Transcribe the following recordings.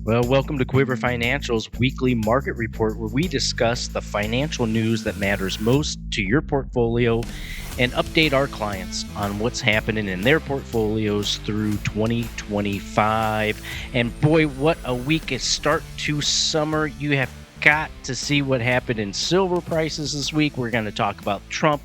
Well, welcome to Quiver Financial's weekly market report, where we discuss the financial news that matters most to your portfolio and update our clients on what's happening in their portfolios through 2025. And boy, what a week is start to summer. You have got to see what happened in silver prices this week. We're going to talk about Trump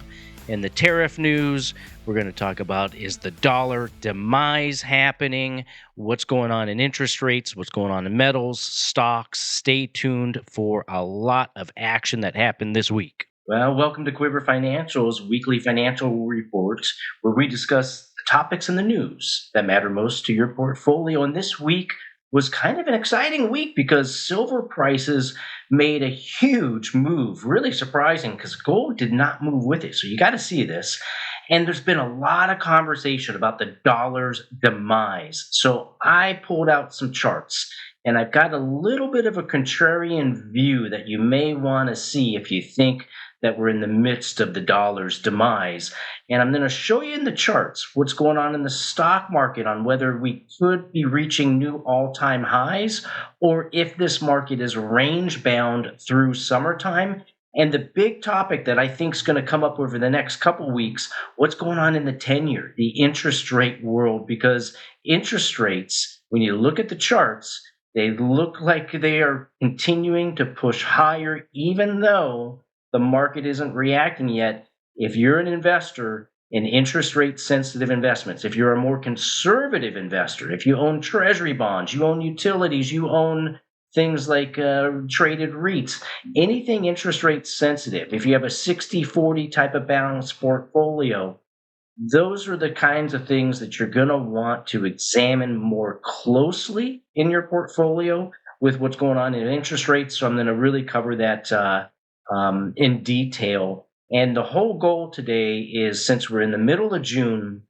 and the tariff news. We're going to talk about, is the dollar demise happening? What's going on in interest rates? What's going on in metals, stocks? Stay tuned for a lot of action that happened this week. Well, welcome to Quiver Financial's weekly financial report, where we discuss the topics in the news that matter most to your portfolio. And this week was kind of an exciting week because silver prices made a huge move, really surprising because gold did not move with it. So you got to see this. And there's been a lot of conversation about the dollar's demise. So I pulled out some charts, and I've got a little bit of a contrarian view that you may want to see if you think that we're in the midst of the dollar's demise. And I'm going to show you in the charts what's going on in the stock market on whether we could be reaching new all-time highs or if this market is range bound through summertime. And the big topic that I think is going to come up over the next couple weeks, what's going on in the 10-year, the interest rate world, because interest rates, when you look at the charts, they look like they are continuing to push higher, even though the market isn't reacting yet. If you're an investor in interest rate sensitive investments, if you're a more conservative investor, if you own treasury bonds, you own utilities, you own things like traded REITs, anything interest rate sensitive, if you have a 60-40 type of balanced portfolio, those are the kinds of things that you're going to want to examine more closely in your portfolio with what's going on in interest rates. So I'm going to really cover that in detail. And the whole goal today is, since we're in the middle of June,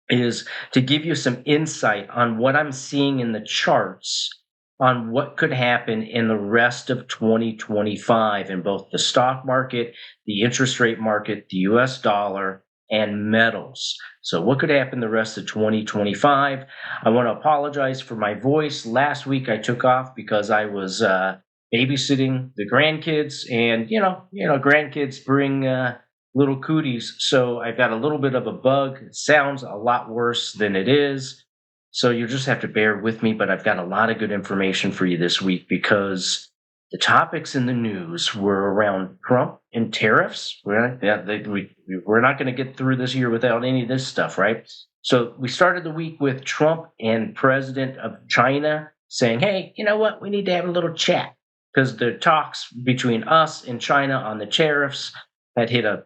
is to give you some insight on what I'm seeing in the charts on what could happen in the rest of 2025 in both the stock market, the interest rate market, the US dollar, and metals. So what could happen the rest of 2025? I want to apologize for my voice. Last week I took off because I was babysitting the grandkids, and grandkids bring little cooties. So I've got a little bit of a bug. It sounds a lot worse than it is. So you'll just have to bear with me, but I've got a lot of good information for you this week because the topics in the news were around Trump and tariffs. We're not going to get through this year without any of this stuff, right? So we started the week with Trump and President of China saying, hey, you know what? We need to have a little chat because the talks between us and China on the tariffs had hit a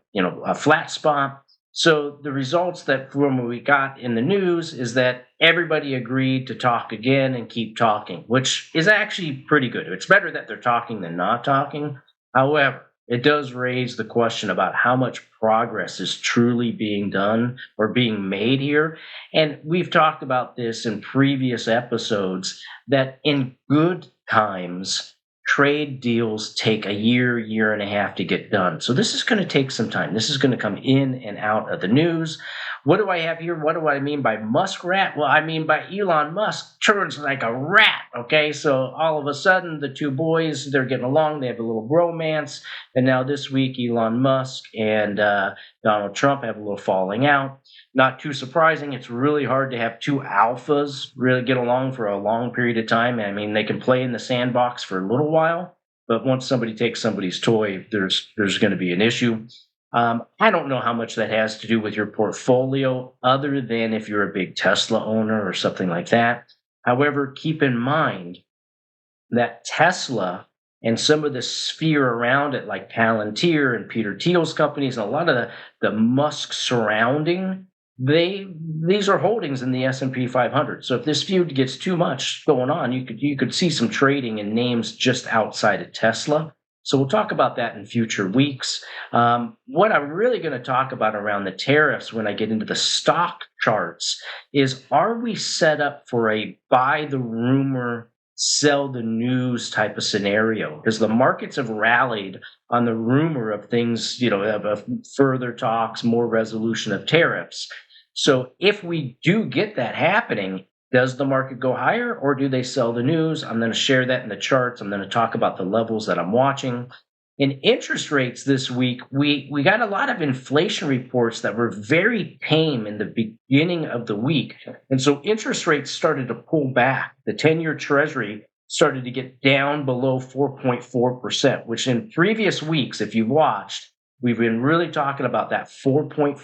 flat spot. So the results that from what we got in the news is that everybody agreed to talk again and keep talking, which is actually pretty good. It's better that they're talking than not talking. However, it does raise the question about how much progress is truly being done or being made here. And we've talked about this in previous episodes, that in good times, trade deals take a year and a half to get done. So this is going to take some time. This is going to come in and out of the news. What do I have here? What do I mean by muskrat? Well, I mean by Elon Musk turns like a rat, okay? So all of a sudden, the two boys, they're getting along. They have a little bromance. And now this week, Elon Musk and Donald Trump have a little falling out. Not too surprising. It's really hard to have two alphas really get along for a long period of time. I mean, they can play in the sandbox for a little while, but once somebody takes somebody's toy, there's going to be an issue. I don't know how much that has to do with your portfolio, other than if you're a big Tesla owner or something like that. However, keep in mind that Tesla and some of the sphere around it, like Palantir and Peter Thiel's companies, and a lot of the Musk surrounding, these are holdings in the S&P 500. So if this feud gets too much going on, you could see some trading in names just outside of Tesla. So we'll talk about that in future weeks. What I'm really going to talk about around the tariffs when I get into the stock charts is, are we set up for a buy the rumor, sell the news type of scenario? Because the markets have rallied on the rumor of things, of further talks, more resolution of tariffs. So if we do get that happening, Does the market go higher or do they sell the news? I'm going to share that in the charts. I'm going to talk about the levels that I'm watching. In interest rates this week, we got a lot of inflation reports that were very tame in the beginning of the week. And so interest rates started to pull back. The 10-year Treasury started to get down below 4.4%, which in previous weeks, if you've watched, we've been really talking about that 4.5%,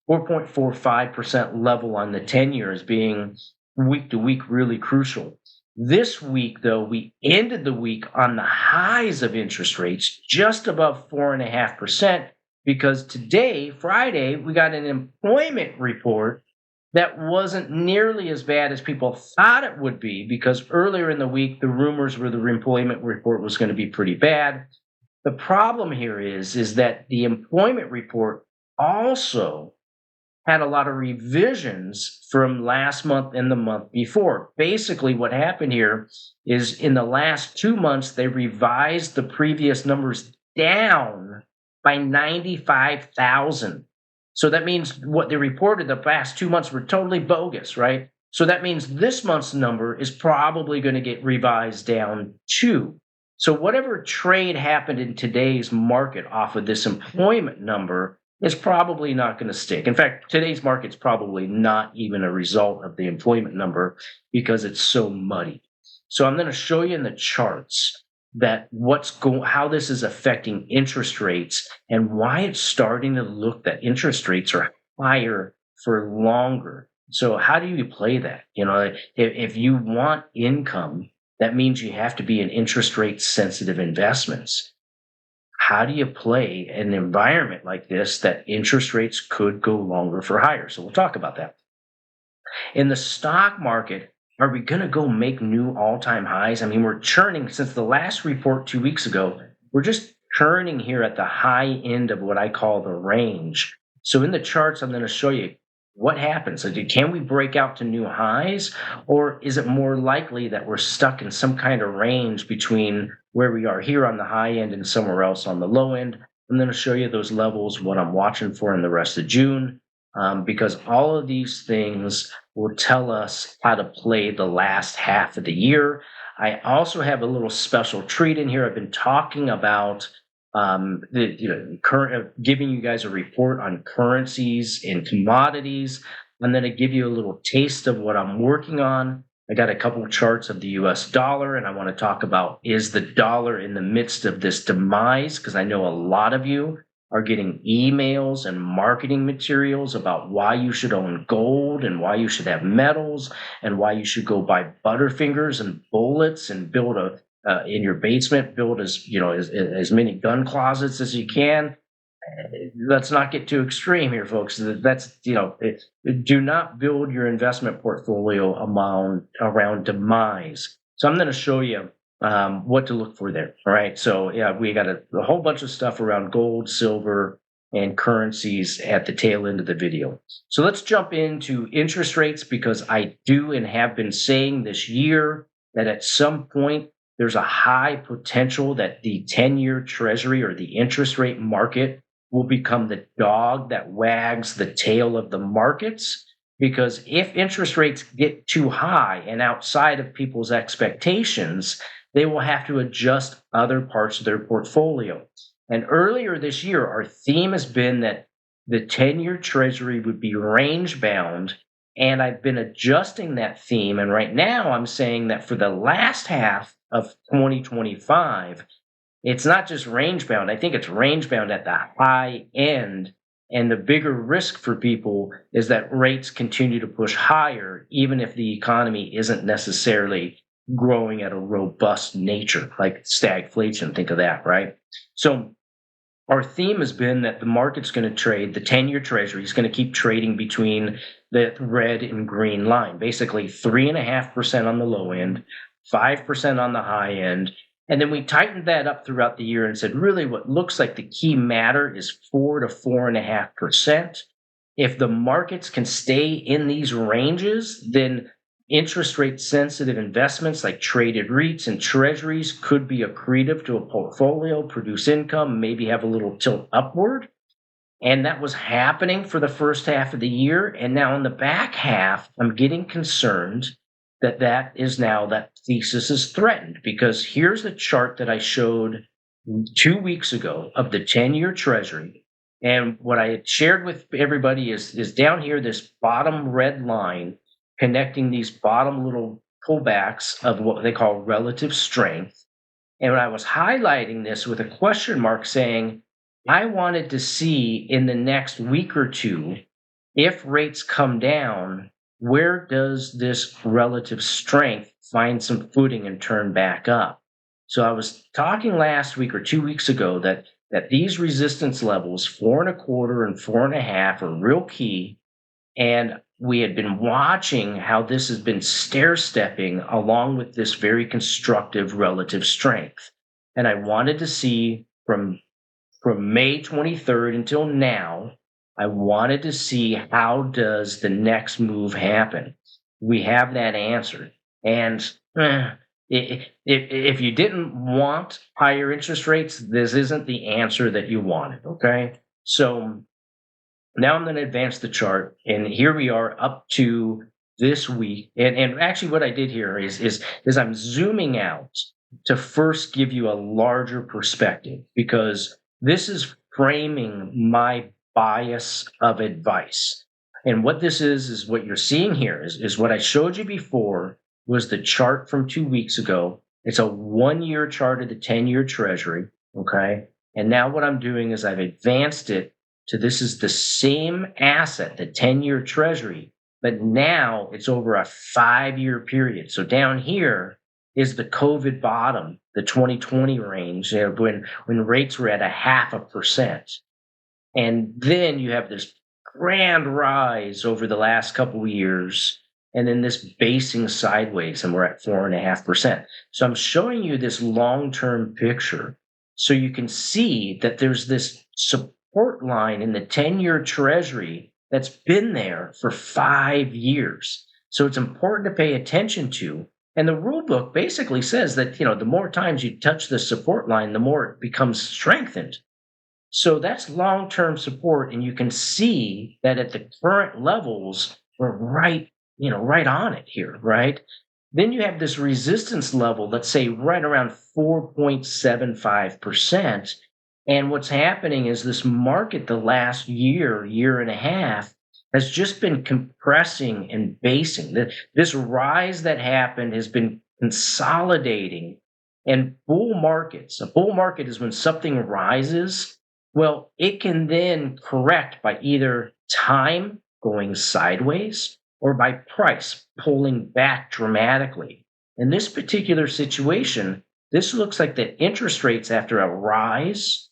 4.45% level on the 10 years being week to week really crucial. This week, though, we ended the week on the highs of interest rates, just above 4.5%, because today, Friday, we got an employment report that wasn't nearly as bad as people thought it would be, because earlier in the week, the rumors were the employment report was going to be pretty bad. The problem here is that the employment report also had a lot of revisions from last month and the month before. Basically, what happened here is in the last 2 months, they revised the previous numbers down by 95,000. So that means what they reported the past 2 months were totally bogus, right? So that means this month's number is probably going to get revised down too. So whatever trade happened in today's market off of this employment number is probably not going to stick. In fact, today's market's probably not even a result of the employment number because it's so muddy. So I'm going to show you in the charts that how this is affecting interest rates and why it's starting to look that interest rates are higher for longer. So how do you play that? If you want income, that means you have to be in interest rate sensitive investments. How do you play an environment like this that interest rates could go longer for higher? So we'll talk about that. In the stock market, are we going to go make new all-time highs? I mean, we're churning since the last report 2 weeks ago. We're just churning here at the high end of what I call the range. So in the charts, I'm going to show you what happens. So can we break out to new highs, or is it more likely that we're stuck in some kind of range between where we are here on the high end and somewhere else on the low end? I'm going to show you those levels, what I'm watching for in the rest of June, because all of these things will tell us how to play the last half of the year. I also have a little special treat in here. I've been talking about giving you guys a report on currencies and commodities. I'm going to give you a little taste of what I'm working on. I got a couple of charts of the US dollar, and I want to talk about, is the dollar in the midst of this demise? Because I know a lot of you are getting emails and marketing materials about why you should own gold and why you should have metals and why you should go buy Butterfingers and bullets and build in your basement, build as many gun closets as you can. Let's not get too extreme here, folks. Do not build your investment portfolio around demise. So I'm going to show you what to look for there. All right. So yeah, we got a whole bunch of stuff around gold, silver, and currencies at the tail end of the video. So let's jump into interest rates, because I do and have been saying this year that at some point there's a high potential that the 10-year Treasury or the interest rate market will become the dog that wags the tail of the markets. Because if interest rates get too high and outside of people's expectations, they will have to adjust other parts of their portfolio. And earlier this year, our theme has been that the 10-year Treasury would be range bound. And I've been adjusting that theme. And right now I'm saying that for the last half of 2025, it's not just range bound. I think it's range bound at the high end. And the bigger risk for people is that rates continue to push higher, even if the economy isn't necessarily growing at a robust nature, like stagflation. Think of that, right? So our theme has been that the market's going to trade, the 10-year Treasury is going to keep trading between the red and green line, basically 3.5% on the low end, 5% on the high end. And then we tightened that up throughout the year and said, really what looks like the key matter is 4 to 4.5%. If the markets can stay in these ranges, then interest rate sensitive investments like traded REITs and treasuries could be accretive to a portfolio, produce income, maybe have a little tilt upward. And that was happening for the first half of the year. And now in the back half, I'm getting concerned that that thesis is threatened, because here's the chart that I showed 2 weeks ago of the 10-year treasury. And what I had shared with everybody is down here, this bottom red line connecting these bottom little pullbacks of what they call relative strength. And when I was highlighting this with a question mark saying, I wanted to see in the next week or two, if rates come down, where does this relative strength find some footing and turn back up? So I was talking last week or 2 weeks ago that these resistance levels, 4.25 and 4.5, are real key. And we had been watching how this has been stair stepping along with this very constructive relative strength. And I wanted to see from May 23rd until now, I wanted to see how does the next move happen. We have that answer. And if you didn't want higher interest rates, this isn't the answer that you wanted, okay? So now I'm going to advance the chart, and here we are up to this week. And actually what I did here is I'm zooming out to first give you a larger perspective, because this is framing my bias of advice. And what this is what you're seeing here is what I showed you before was the chart from 2 weeks ago. It's a 1-year chart of the 10-year treasury, okay? And now what I'm doing is I've advanced it to this is the same asset, the 10-year treasury, but now it's over a 5-year period. So down here is the COVID bottom, the 2020 range, when rates were at 0.5%. And then you have this grand rise over the last couple of years, and then this basing sideways, and we're at 4.5%. So I'm showing you this long-term picture so you can see that there's this support line in the 10-year treasury that's been there for 5 years. So it's important to pay attention to. And the rule book basically says that, the more times you touch the support line, the more it becomes strengthened. So that's long-term support. And you can see that at the current levels, we're right on it here, right? Then you have this resistance level, let's say right around 4.75%. And what's happening is this market the last year and a half, has just been compressing and basing. This rise that happened has been consolidating. And a bull market is when something rises, well, it can then correct by either time going sideways or by price pulling back dramatically. In this particular situation, this looks like the interest rates after a rise,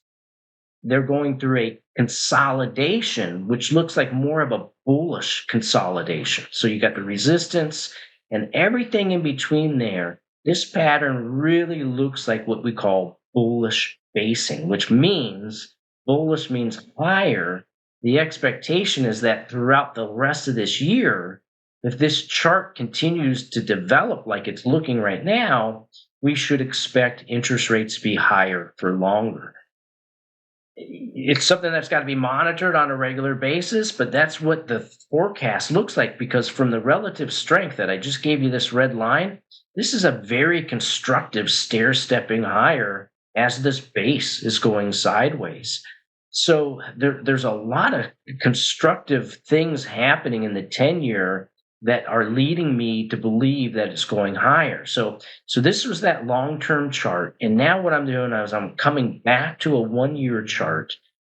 they're going through a consolidation, which looks like more of a bullish consolidation. So you got the resistance and everything in between there. This pattern really looks like what we call bullish basing, which means bullish means higher. The expectation is that throughout the rest of this year, if this chart continues to develop like it's looking right now, we should expect interest rates to be higher for longer. It's something that's got to be monitored on a regular basis, but that's what the forecast looks like, because from the relative strength that I just gave you, this red line, this is a very constructive stair stepping higher as this base is going sideways. So there's a lot of constructive things happening in the 10-year that are leading me to believe that it's going higher. So this was that long-term chart. And now what I'm doing is I'm coming back to a 1-year chart,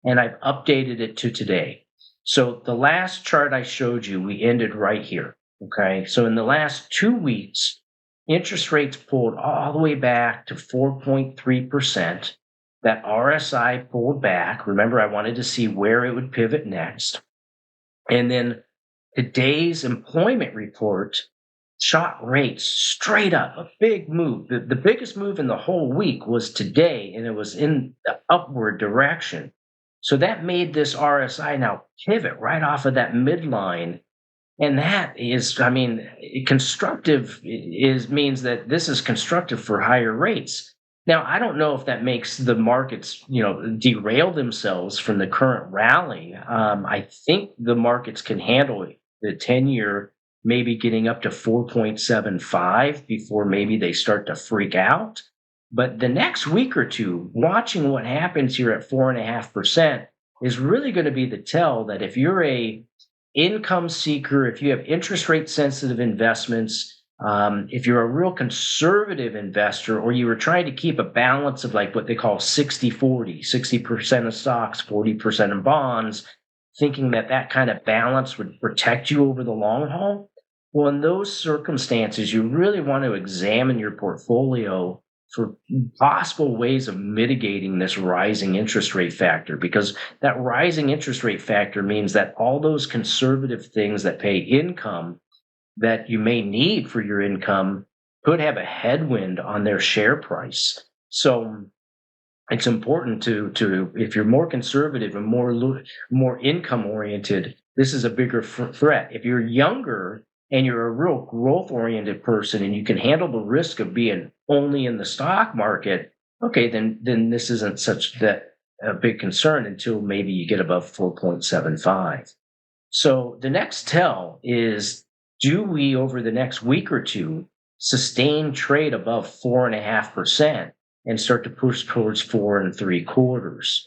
and I've updated it to today. So the last chart I showed you, we ended right here. Okay. So in the last 2 weeks, interest rates pulled all the way back to 4.3%. That RSI pulled back. Remember, I wanted to see where it would pivot next. And then today's employment report shot rates straight up, a big move. The biggest move in the whole week was today, and it was in the upward direction. So that made this RSI now pivot right off of that midline. And that is, constructive means that this is constructive for higher rates. Now, I don't know if that makes the markets, derail themselves from the current rally. I think the markets can handle it. The 10-year maybe getting up to 4.75 before maybe they start to freak out. But the next week or two, watching what happens here at 4.5% is really going to be the tell that if you're a income seeker, if you have interest rate sensitive investments, if you're a real conservative investor, or you were trying to keep a balance of like what they call 60-40, 60% of stocks, 40% of bonds, thinking that that kind of balance would protect you over the long haul. Well, in those circumstances, you really want to examine your portfolio for possible ways of mitigating this rising interest rate factor, because that rising interest rate factor means that all those conservative things that pay income that you may need for your income could have a headwind on their share price. So it's important to if you're more conservative and more income oriented, this is a bigger threat. If you're younger and you're a real growth oriented person and you can handle the risk of being only in the stock market, okay, then this isn't such that a big concern until maybe you get above 4.75. So the next tell is, do we over the next week or two sustain trade above 4.5% and start to push towards 4.75?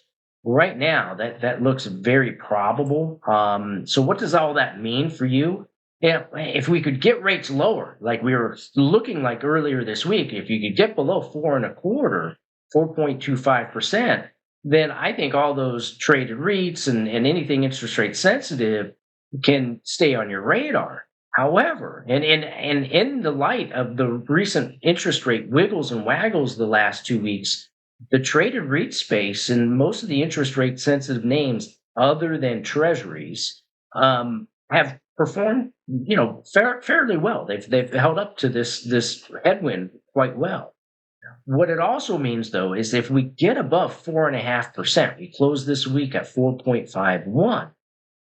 Right now, that looks very probable. So what does all that mean for you? Yeah, if we could get rates lower, like we were looking like earlier this week, if you could get below 4.25, 4.25%, then I think all those traded REITs and anything interest rate sensitive can stay on your radar. However, and in the light of the recent interest rate wiggles and waggles the last 2 weeks, the traded REIT space and most of the interest rate sensitive names, other than treasuries, have performed, fairly well. They've held up to this headwind quite well. What it also means, though, is if we get above 4.5%, we close this week at 4.51.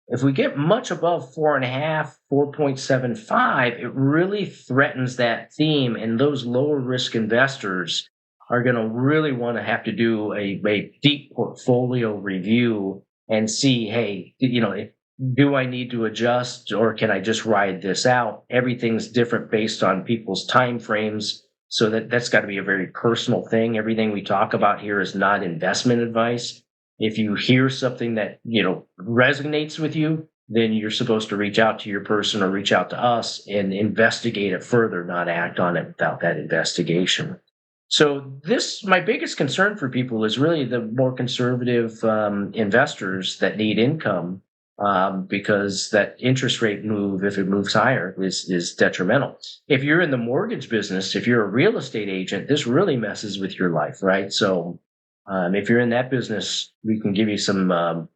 If we get much above 4.5, 4.75, it really threatens that theme, and those lower risk investors are going to really want to have to do a deep portfolio review and see, hey, do I need to adjust, or can I just ride this out? Everything's different based on people's time frames. So that's got to be a very personal thing. Everything we talk about here is not investment advice. If you hear something that, resonates with you, then you're supposed to reach out to your person or reach out to us and investigate it further, not act on it without that investigation. So my biggest concern for people is really the more conservative investors that need income, because that interest rate move, if it moves higher, is detrimental. If you're in the mortgage business, if you're a real estate agent, this really messes with your life, right? So if you're in that business, we can give you some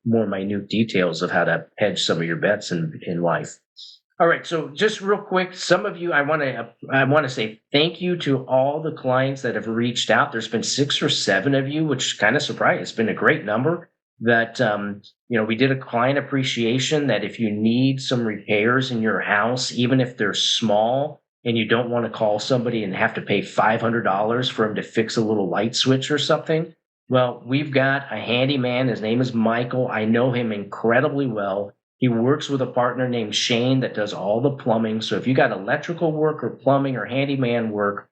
more minute details of how to hedge some of your bets in life. All right, so just real quick, some of you, I want to say thank you to all the clients that have reached out. There's been 6 or 7 of you, which kind of surprised. It's been a great number. That we did a client appreciation that if you need some repairs in your house, even if they're small, and you don't want to call somebody and have to pay $500 for them to fix a little light switch or something, well, we've got a handyman. His name is Michael. I know him incredibly well. He works with a partner named Shane that does all the plumbing. So if you got electrical work or plumbing or handyman work,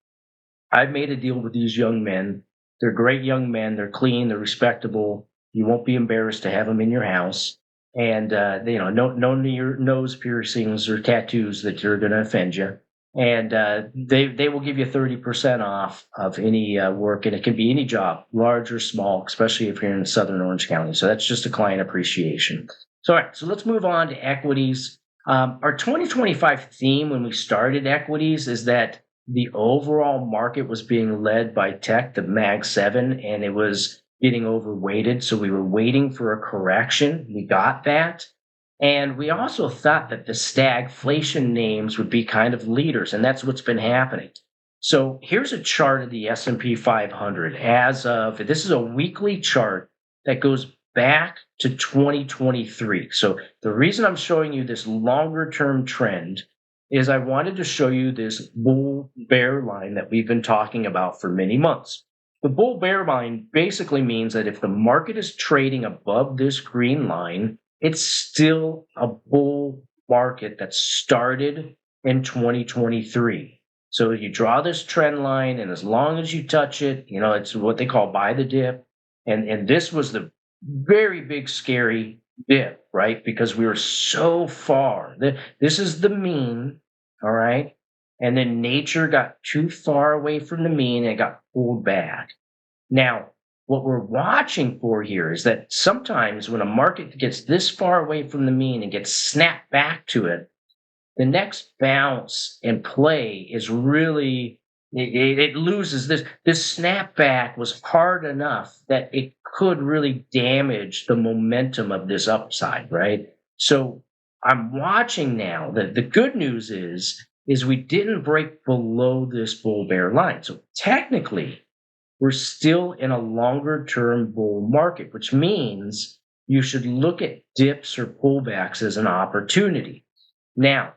I've made a deal with these young men. They're great young men. They're clean. They're respectable. You won't be embarrassed to have them in your house. And, no nose piercings or tattoos that are going to offend you. And they will give you 30% off of any work, and it can be any job, large or small, especially if you're in Southern Orange County. So that's just a client appreciation. So, all right, so let's move on to equities. Our 2025 theme when we started equities is that the overall market was being led by tech, the Mag 7, and it was getting overweighted. So we were waiting for a correction. We got that. And we also thought that the stagflation names would be kind of leaders, and that's what's been happening. So here's a chart of the S&P 500 this is a weekly chart that goes back to 2023. So the reason I'm showing you this longer term trend is I wanted to show you this bull bear line that we've been talking about for many months. the bull bear line basically means that if the market is trading above this green line, it's still a bull market that started in 2023. So you draw this trend line, and as long as you touch it, it's what they call buy the dip. And this was the very big, scary dip, right? Because we were so far. This is the mean, all right? And then nature got too far away from the mean and got pulled back. Now, what we're watching for here is that sometimes when a market gets this far away from the mean and gets snapped back to it, the next bounce and play is really, it loses this. This snapback was hard enough that it could really damage the momentum of this upside, right? So I'm watching now. The good news is we didn't break below this bull bear line. So technically, we're still in a longer term bull market, which means you should look at dips or pullbacks as an opportunity. Now,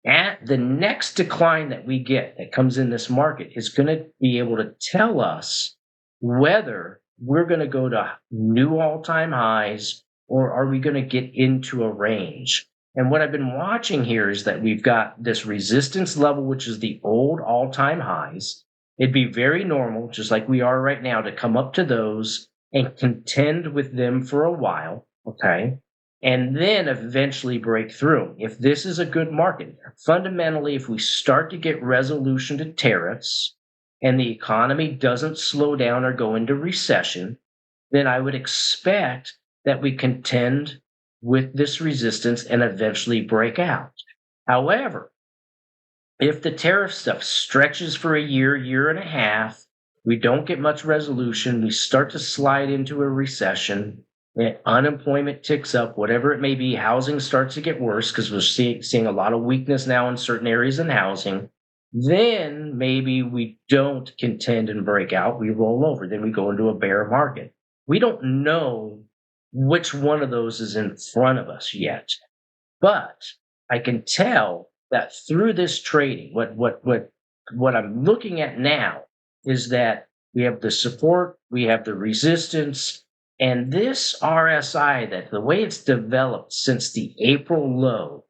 at the next decline that we get that comes in this market is going to be able to tell us whether we're going to go to new all-time highs or are we going to get into a range. And what I've been watching here is that we've got this resistance level, which is the old all-time highs. It'd be very normal, just like we are right now, to come up to those and contend with them for a while, okay? And then eventually break through. If this is a good market, fundamentally, if we start to get resolution to tariffs and the economy doesn't slow down or go into recession, then I would expect that we contend with this resistance and eventually break out. However, if the tariff stuff stretches for a year and a half, we don't get much resolution, we start to slide into a recession, unemployment ticks up, whatever it may be, housing starts to get worse because we're seeing a lot of weakness now in certain areas in housing, then maybe we don't contend and break out, we roll over, then we go into a bear market. We don't know which one of those is in front of us yet, but I can tell that through this trading, what I'm looking at now is that we have the support, we have the resistance, and this RSI, that the way it's developed since the April low,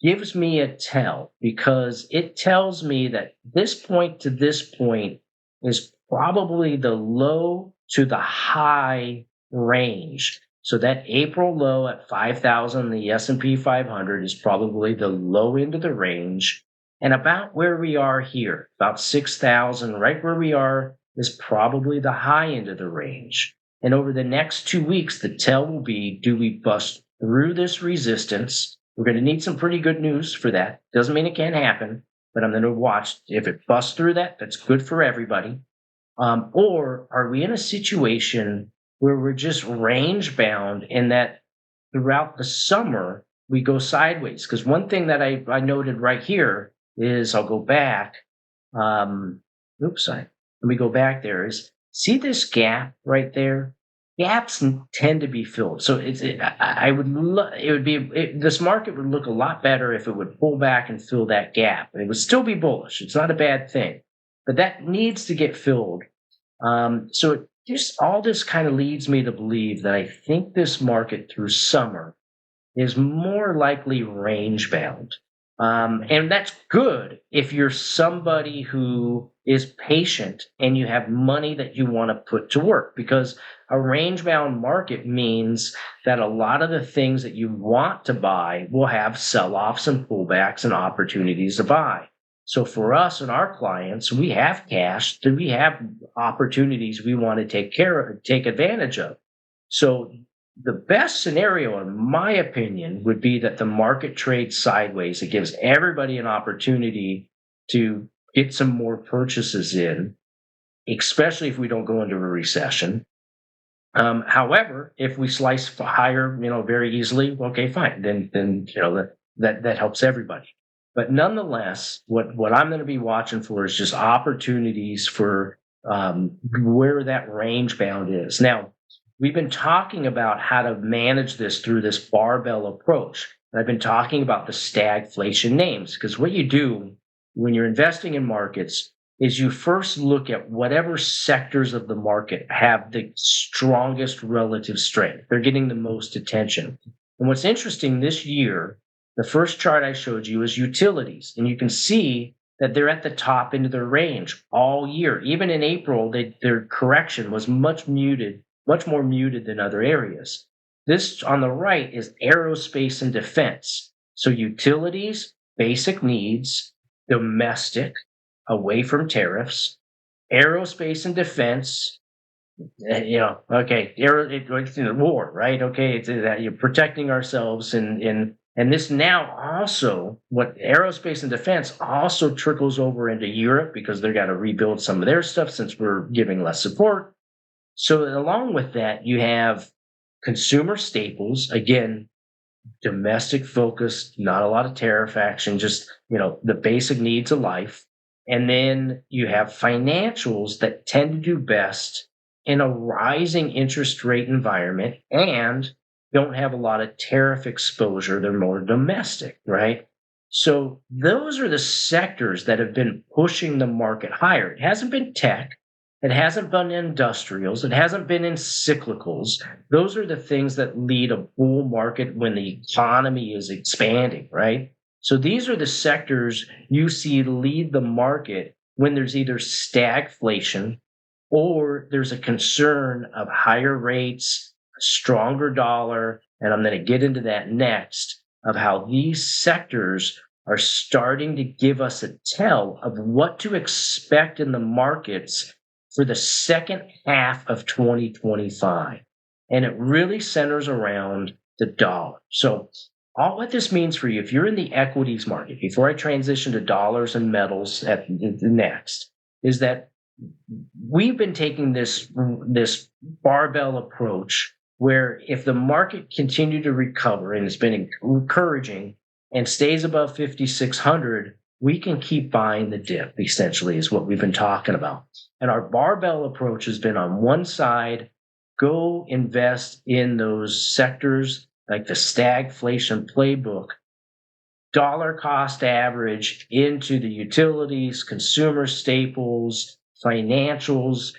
gives me a tell, because it tells me that this point to this point is probably the low to the high range. So that April low at 5,000, the S&P 500, is probably the low end of the range. And about where we are here, about 6,000, right where we are, is probably the high end of the range. And over the next 2 weeks, the tell will be, do we bust through this resistance? We're going to need some pretty good news for that. Doesn't mean it can't happen, but I'm going to watch. If it busts through that, that's good for everybody. Or are we in a situation where we're just range bound and that throughout the summer we go sideways? Because one thing that I noted right here is, I'll go back. Let me go back there. Is see this gap right there? Gaps tend to be filled. So this market would look a lot better if it would pull back and fill that gap. It would still be bullish. It's not a bad thing, but that needs to get filled. So all this kind of leads me to believe that I think this market through summer is more likely range bound. And that's good if you're somebody who is patient and you have money that you want to put to work, because a range bound market means that a lot of the things that you want to buy will have sell-offs and pullbacks and opportunities to buy. So for us and our clients, we have cash, we have opportunities we want to take advantage of. So the best scenario, in my opinion, would be that the market trades sideways. It gives everybody an opportunity to get some more purchases in, especially if we don't go into a recession. However, if we slice higher, very easily, okay, fine. Then that helps everybody. But nonetheless, what I'm going to be watching for is just opportunities for where that range bound is. Now, we've been talking about how to manage this through this barbell approach. And I've been talking about the stagflation names, because what you do when you're investing in markets is you first look at whatever sectors of the market have the strongest relative strength. They're getting the most attention. And what's interesting this year, the first chart I showed you is utilities. And you can see that they're at the top end of their range all year. Even in April, their correction was much more muted than other areas. This on the right is aerospace and defense. So utilities, basic needs, domestic, away from tariffs, aerospace and defense. Okay, it's in the war, right? Okay, it's that you're protecting ourselves, and this now also what aerospace and defense also trickles over into Europe because they've got to rebuild some of their stuff since we're giving less support. So along with that, you have consumer staples, again, domestic focused, not a lot of tariff action, just the basic needs of life. And then you have financials that tend to do best in a rising interest rate environment and don't have a lot of tariff exposure. They're more domestic, right? So those are the sectors that have been pushing the market higher. It hasn't been tech. It hasn't been industrials. It hasn't been in cyclicals. Those are the things that lead a bull market when the economy is expanding, right? So these are the sectors you see lead the market when there's either stagflation or there's a concern of higher rates, a stronger dollar, and I'm going to get into that next, of how these sectors are starting to give us a tell of what to expect in the markets for the second half of 2025. And it really centers around the dollar. So all what this means for you, if you're in the equities market, before I transition to dollars and metals at the next, is that we've been taking this barbell approach where if the market continued to recover and it's been encouraging and stays above 5,600, we can keep buying the dip, essentially, is what we've been talking about. And our barbell approach has been on one side, go invest in those sectors like the stagflation playbook, dollar cost average into the utilities, consumer staples, financials,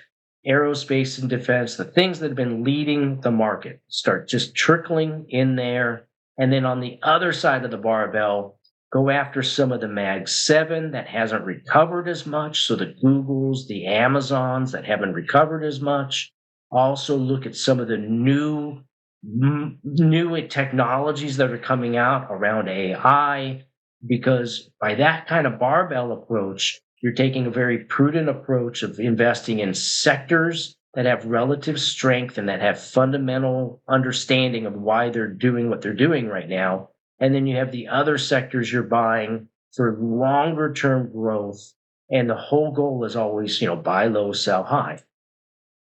aerospace and defense, the things that have been leading the market, start just trickling in there. And then on the other side of the barbell, go after some of the Mag 7 that hasn't recovered as much. So the Googles, the Amazons that haven't recovered as much. Also look at some of the new technologies that are coming out around AI, because by that kind of barbell approach, you're taking a very prudent approach of investing in sectors that have relative strength and that have fundamental understanding of why they're doing what they're doing right now. And then you have the other sectors you're buying for longer term growth. And the whole goal is always, buy low, sell high.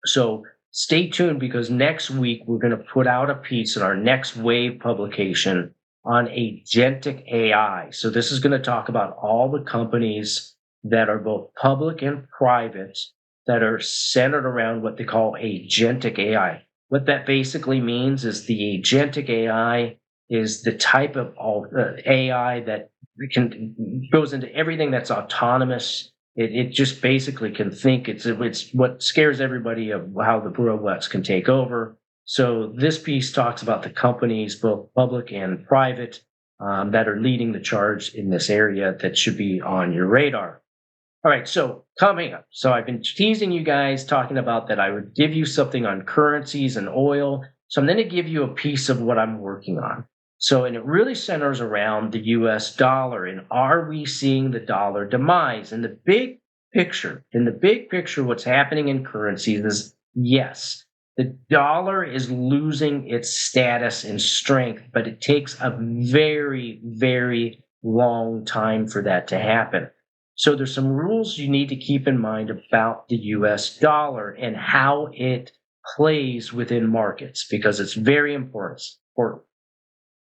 So stay tuned, because next week we're going to put out a piece in our next wave publication on agentic AI. So this is going to talk about all the companies that are both public and private that are centered around what they call agentic AI. What that basically means is the agentic AI is the type of AI that goes into everything that's autonomous. It just basically can think. It's what scares everybody of how the robots can take over. So this piece talks about the companies, both public and private, that are leading the charge in this area that should be on your radar. All right, so coming up. So I've been teasing you guys, talking about that I would give you something on currencies and oil. So I'm going to give you a piece of what I'm working on. So, and it really centers around the US dollar, and are we seeing the dollar demise? In the big picture, what's happening in currencies is, yes, the dollar is losing its status and strength, but it takes a very, very long time for that to happen. So there's some rules you need to keep in mind about the US dollar and how it plays within markets, because it's very important.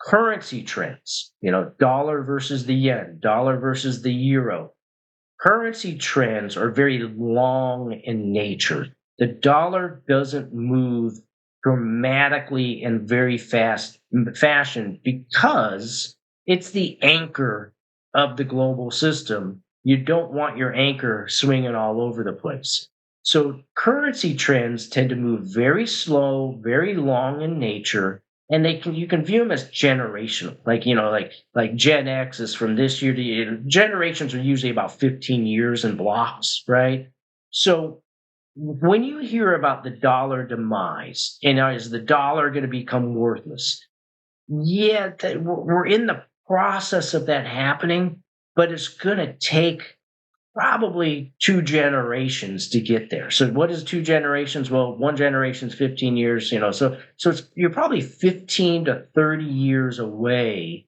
Currency trends, dollar versus the yen, dollar versus the euro. Currency trends are very long in nature. The dollar doesn't move dramatically in very fast fashion because it's the anchor of the global system. You don't want your anchor swinging all over the place. So currency trends tend to move very slow, very long in nature, and you can view them as generational. Like Gen X is from this year to year. Generations are usually about 15 years in blocks, right? So when you hear about the dollar demise and is the dollar going to become worthless? Yeah, we're in the process of that happening, but it's going to take probably two generations to get there. So what is two generations? Well, one generation's 15 years, you're probably 15 to 30 years away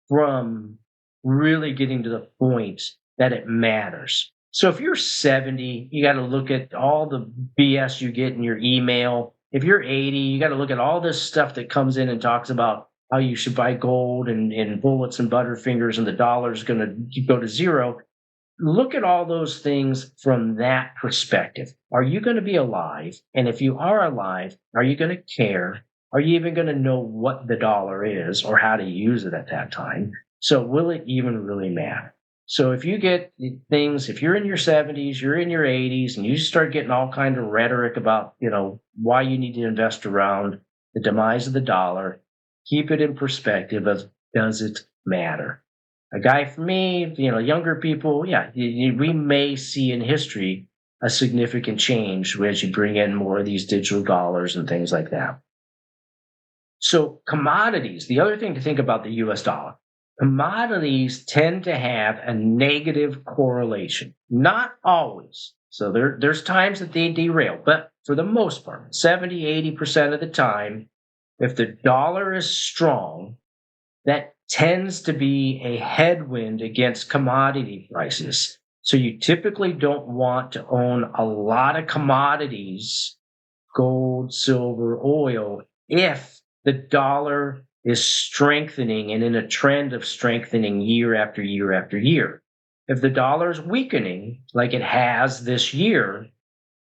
from really getting to the point that it matters. So if you're 70, you got to look at all the BS you get in your email. If you're 80, you got to look at all this stuff that comes in and talks about how you should buy gold and bullets and butterfingers and the dollar's going to go to zero. Look at all those things from that perspective. Are you going to be alive? And if you are alive, are you going to care? Are you even going to know what the dollar is or how to use it at that time? So will it even really matter? So if you get things, if you're in your 70s, you're in your 80s, and you start getting all kinds of rhetoric about, why you need to invest around the demise of the dollar, keep it in perspective of, does it matter? A guy for me, younger people, yeah, we may see in history a significant change as you bring in more of these digital dollars and things like that. So commodities, the other thing to think about the US dollar, commodities tend to have a negative correlation. Not always. So there's times that they derail, but for the most part, 70, 80% of the time, if the dollar is strong, that tends to be a headwind against commodity prices. So you typically don't want to own a lot of commodities, gold, silver, oil, if the dollar is strengthening and in a trend of strengthening year after year after year. If the dollar is weakening, like it has this year,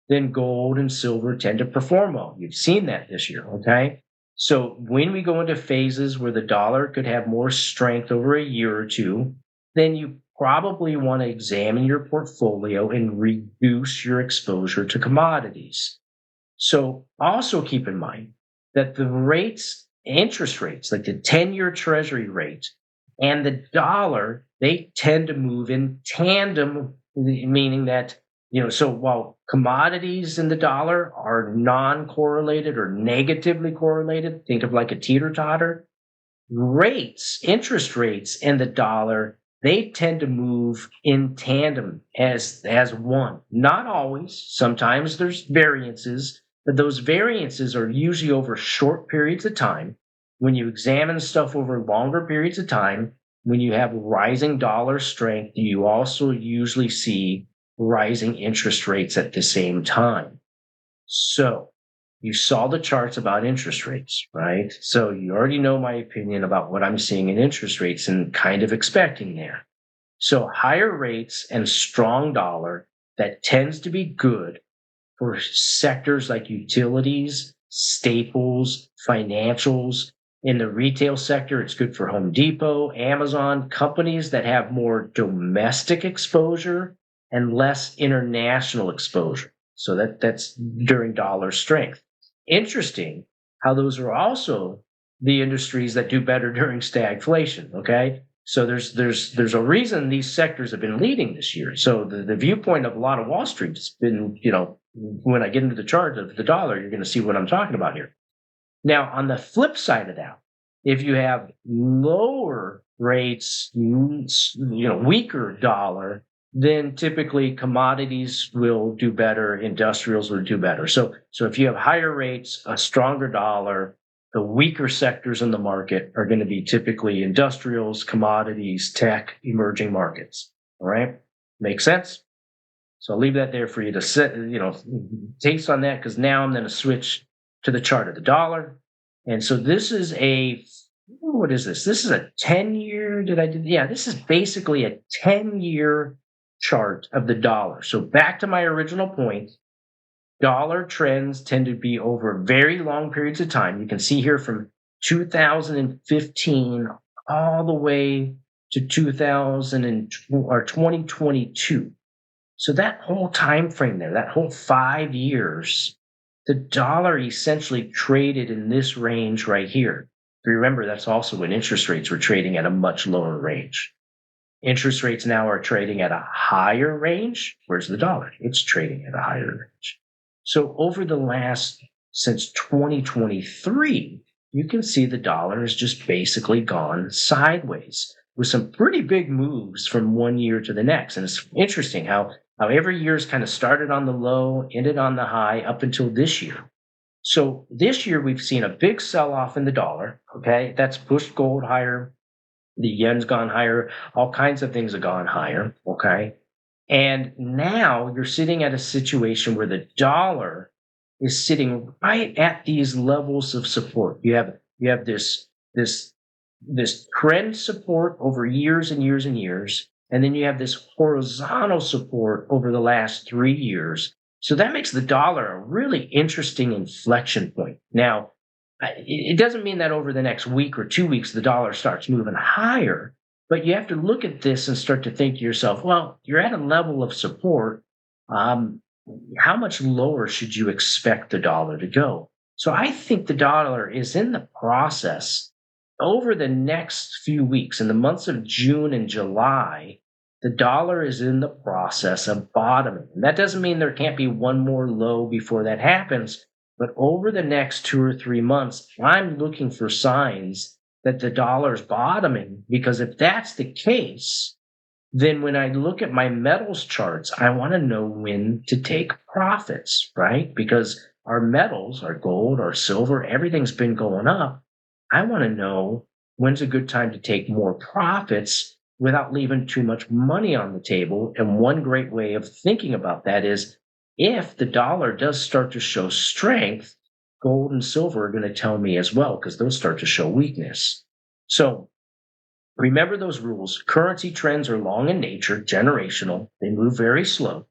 then gold and silver tend to perform well. You've seen that this year, okay? So when we go into phases where the dollar could have more strength over a year or two, then you probably want to examine your portfolio and reduce your exposure to commodities. So also keep in mind that interest rates, like the 10-year treasury rate and the dollar, they tend to move in tandem, meaning that, so while commodities and the dollar are non-correlated or negatively correlated, think of like a teeter-totter, interest rates and the dollar, they tend to move in tandem as one. Not always. Sometimes there's variances, but those variances are usually over short periods of time. When you examine stuff over longer periods of time, when you have rising dollar strength, you also usually see rising interest rates at the same time. So you saw the charts about interest rates, right? So you already know my opinion about what I'm seeing in interest rates and kind of expecting there. So higher rates and strong dollar, that tends to be good for sectors like utilities, staples, financials. In the retail sector, it's good for Home Depot, Amazon, companies that have more domestic exposure and less international exposure. So that's during dollar strength. Interesting how those are also the industries that do better during stagflation. Okay. So there's a reason these sectors have been leading this year. So the viewpoint of a lot of Wall Street has been, when I get into the chart of the dollar, you're going to see what I'm talking about here. Now, on the flip side of that, if you have lower rates, weaker dollar, then typically commodities will do better, industrials will do better. So if you have higher rates, a stronger dollar, the weaker sectors in the market are going to be typically industrials, commodities, tech, emerging markets. All right? Makes sense? So I'll leave that there for you to set, taste on that, because now I'm going to switch to the chart of the dollar. And so this is what is this? This is a 10-year, this is basically a 10-year chart of the dollar. So back to my original point, dollar trends tend to be over very long periods of time. You can see here from 2015 all the way to 2022. So that whole time frame there, that whole 5 years, the dollar essentially traded in this range right here. Remember, that's also when interest rates were trading at a much lower range. Interest rates now are trading at a higher range. Where's the dollar? It's trading at a higher range. So over the last, since 2023, you can see the dollar has just basically gone sideways with some pretty big moves from one year to the next. And it's interesting how every year's kind of started on the low, ended on the high up until this year. So this year we've seen a big sell-off in the dollar. Okay, that's pushed gold higher. The yen's gone higher. All kinds of things have gone higher. Okay. And now you're sitting at a situation where the dollar is sitting right at these levels of support. You have this trend support over years and years and years. And then you have this horizontal support over the last 3 years. So that makes the dollar a really interesting inflection point. Now, it doesn't mean that over the next week or 2 weeks, the dollar starts moving higher, but you have to look at this and start to think to yourself, well, you're at a level of support. How much lower should you expect the dollar to go? So I think the dollar is in the process over the next few weeks, in the months of June and July, the dollar is in the process of bottoming. And that doesn't mean there can't be one more low before that happens. But over the next 2 or 3 months, I'm looking for signs that the dollar's bottoming, because if that's the case, then when I look at my metals charts, I want to know when to take profits, right? Because our metals, our gold, our silver, everything's been going up. I want to know when's a good time to take more profits without leaving too much money on the table. And one great way of thinking about that is, if the dollar does start to show strength, gold and silver are going to tell me as well, because those start to show weakness. So remember those rules. Currency trends are long in nature, generational. They move very slow.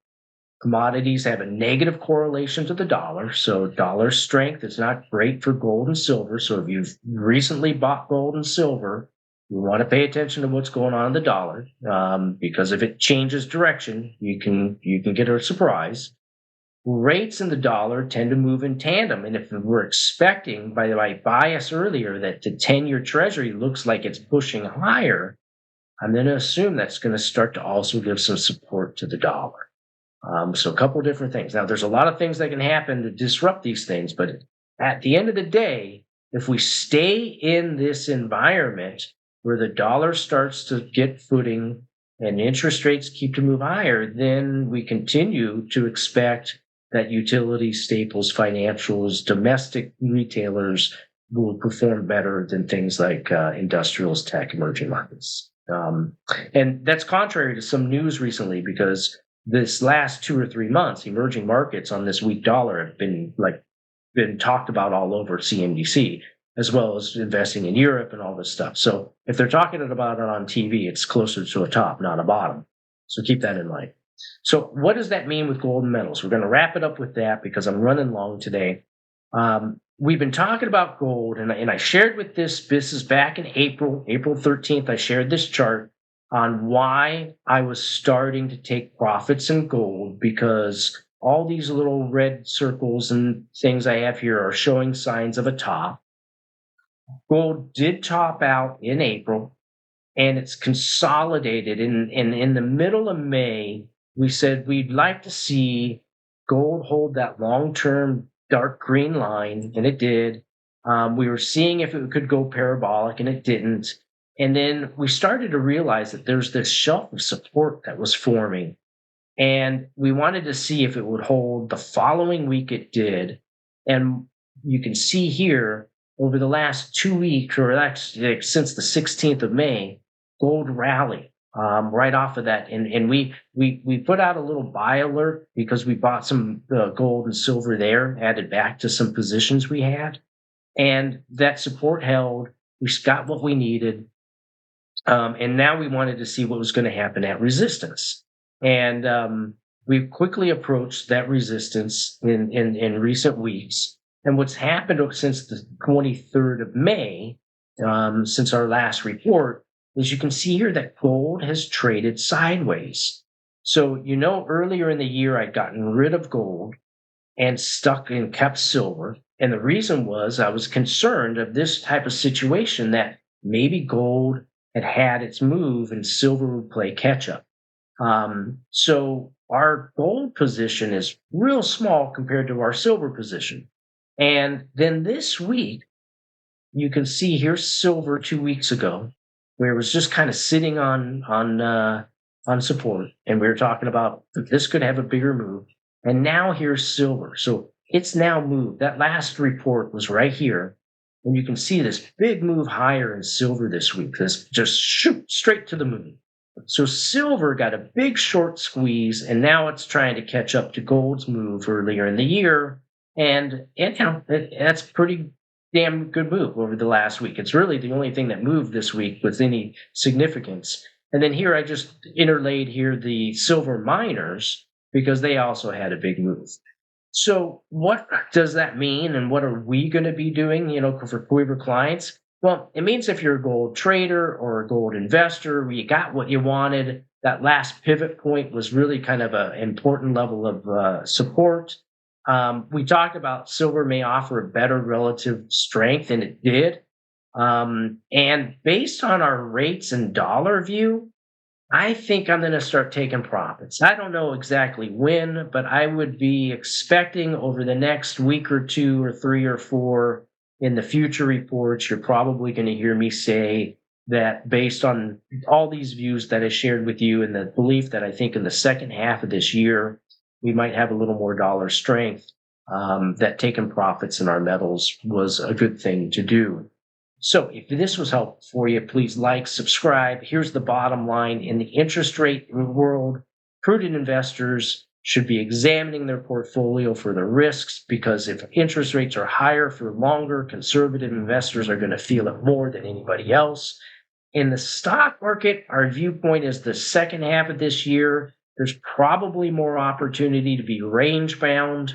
Commodities have a negative correlation to the dollar. So dollar strength is not great for gold and silver. So if you've recently bought gold and silver, you want to pay attention to what's going on in the dollar, because if it changes direction, you can get a surprise. Rates in the dollar tend to move in tandem. And if we're expecting, by my bias earlier, that the 10-year treasury looks like it's pushing higher, I'm going to assume that's going to start to also give some support to the dollar. So a couple different things. Now, there's a lot of things that can happen to disrupt these things, but at the end of the day, if we stay in this environment where the dollar starts to get footing and interest rates keep to move higher, then we continue to expect that utilities, staples, financials, domestic retailers will perform better than things like industrials, tech, emerging markets. And that's contrary to some news recently, because this last 2 or 3 months, emerging markets on this weak dollar have been talked about all over CNBC, as well as investing in Europe and all this stuff. So if they're talking about it on TV, it's closer to a top, not a bottom. So keep that in mind. So what does that mean with gold and metals? We're going to wrap it up with that because I'm running long today. We've been talking about gold, and I shared with this is back in April 13th, I shared this chart on why I was starting to take profits in gold, because all these little red circles and things I have here are showing signs of a top. Gold did top out in April, and it's consolidated. In the middle of May, we said we'd like to see gold hold that long-term dark green line, and it did. We were seeing if it could go parabolic, and it didn't. And then we started to realize that there's this shelf of support that was forming, and we wanted to see if it would hold. The following week it did. And you can see here, over the last 2 weeks, or actually since the 16th of May, gold rally right off of that. And we put out a little buy alert because we bought some gold and silver there, added back to some positions we had. And that support held. We got what we needed. And now we wanted to see what was going to happen at resistance. And we quickly approached that resistance in recent weeks. And what's happened since the 23rd of May, since our last report, is you can see here that gold has traded sideways. So, earlier in the year, I'd gotten rid of gold and stuck and kept silver. And the reason was I was concerned of this type of situation, that maybe gold had its move and silver would play catch up. So our gold position is real small compared to our silver position. And then this week, you can see here's silver 2 weeks ago, where it was just kind of sitting on support, and we were talking about this could have a bigger move. And now here's silver. So it's now moved. That last report was right here. And you can see this big move higher in silver this week. This just shoot straight to the moon. So silver got a big short squeeze, and now it's trying to catch up to gold's move earlier in the year. And that's pretty damn good move over the last week. It's really the only thing that moved this week with any significance. And then here I just interlaid here the silver miners, because they also had a big move. So what does that mean, and what are we going to be doing, for Quiver clients? Well, it means if you're a gold trader or a gold investor, you got what you wanted. That last pivot point was really kind of an important level of support. We talked about silver may offer a better relative strength, and it did. And based on our rates and dollar view, I think I'm going to start taking profits. I don't know exactly when, but I would be expecting over the next week or 2 or 3 or 4 in the future reports, you're probably going to hear me say that based on all these views that I shared with you, and the belief that I think in the second half of this year, we might have a little more dollar strength, that taking profits in our metals was a good thing to do. So if this was helpful for you, please like, subscribe. Here's the bottom line. In the interest rate world, prudent investors should be examining their portfolio for the risks, because if interest rates are higher for longer, conservative investors are going to feel it more than anybody else. In the stock market, our viewpoint is the second half of this year, there's probably more opportunity to be range bound.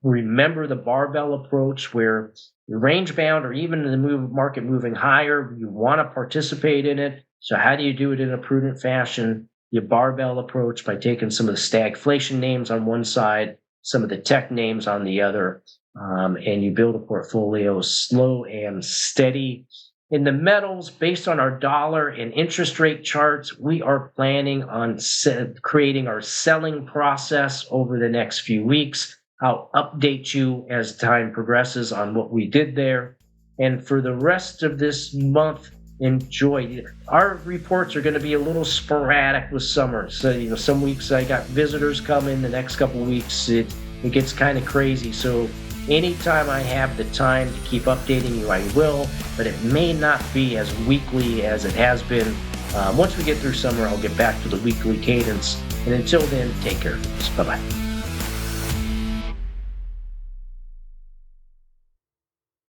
Remember the barbell approach, where you're range bound, or even in the market moving higher, you want to participate in it. So how do you do it in a prudent fashion? You barbell approach by taking some of the stagflation names on one side, some of the tech names on the other, and you build a portfolio slow and steady. In the metals, based on our dollar and interest rate charts, we are planning on creating our selling process over the next few weeks. I'll update you as time progresses on what we did there. And for the rest of this month, enjoy. Our reports are going to be a little sporadic with summer. So, some weeks I got visitors coming. The next couple of weeks, it gets kind of crazy. So anytime I have the time to keep updating you, I will. But it may not be as weekly as it has been. Once we get through summer, I'll get back to the weekly cadence. And until then, take care, folks. Bye-bye.